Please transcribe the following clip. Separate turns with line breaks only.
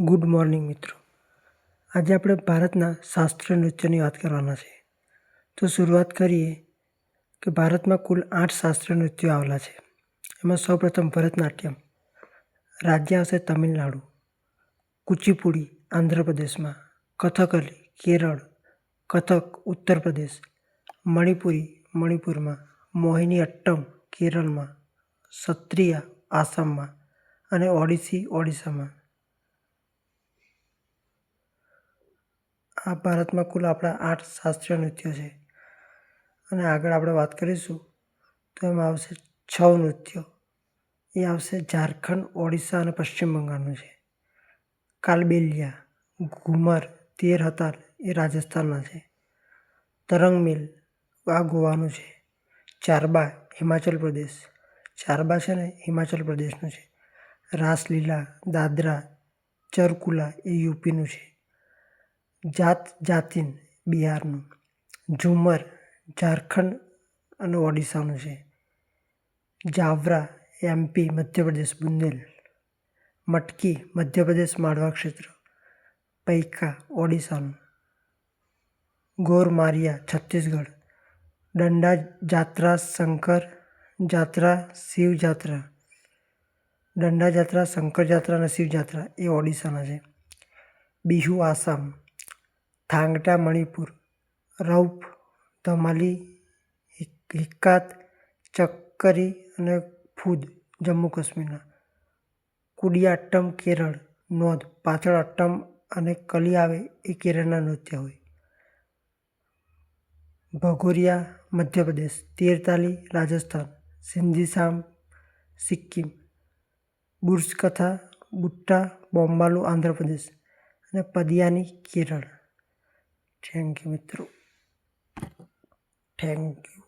Good morning મિત્રો. આજે આપણે ભારતના શાસ્ત્રીય નૃત્યની વાત કરવાના છે. તો શરૂઆત કરીએ કે ભારતમાં કુલ 8 શાસ્ત્રીય નૃત્યો આવેલા છે. એમાં સૌપ્રથમ ભરતનાટ્યમ, રાજ્ય આવશે તમિલનાડુ. કુચીપુડી આંધ્રપ્રદેશમાં, કથકલી કેરળ, કથક ઉત્તર પ્રદેશ, મણિપુરી મણિપુરમાં, મોહિની અટ્ટમ કેરળમાં, સત્રિયા આસામમાં અને ઓડિસી ઓડિશામાં. આ ભારતમાં કુલ આપણા 8 શાસ્ત્રીય નૃત્યો છે. અને આગળ આપણે વાત કરીશું તો એમાં આવશે 6 નૃત્યો. એ આવશે ઝારખંડ, ઓડિશા અને પશ્ચિમ બંગાળનું છે. કાલબેલિયા, ઘુમર, તેર હતાલ એ રાજસ્થાનના છે. તરંગમેલ આ ગોવાનું છે. ચારબા હિમાચલ પ્રદેશ, ચારબા છે ને હિમાચલ પ્રદેશનું છે. રાસલીલા, દાદરા, ચરકુલા એ યુપીનું છે. જાત જાતિન બિહારનું, ઝુમર ઝારખંડ અને ઓડિશાનું છે. જાવરા એમપી મધ્યપ્રદેશ બુંદેલ, મટકી મધ્યપ્રદેશ માળવા ક્ષેત્ર, પૈકા ઓડિશાનું, ગોરમારિયા છત્તીસગઢ, દંડા જાત્રા શંકર જાત્રા શિવ જાત્રા, દંડા જાત્રા શંકર જાત્રા અને શિવ જાત્રા એ ઓડિશાના છે. બિહુ આસામ, થાંગટા મણિપુર, રૌફ ધમાલી હિક્કાત ચક્કરી અને ફૂદ જમ્મુ કાશ્મીરના. કુડિયાટ્ટમ કેરળ, નોંધ પાછળ અટ્ટમ અને કલી આવે એ કેરળના નૃત્ય હોય. ભગોરિયા મધ્યપ્રદેશ, તેરતાલી રાજસ્થાન, સિંધી સામ સિક્કિમ, બુર્સકથા બુટ્ટા બોમ્બાલુ આંધ્રપ્રદેશ અને પદિયાની કેરળ. થેન્ક યુ મિત્રો. Thank you.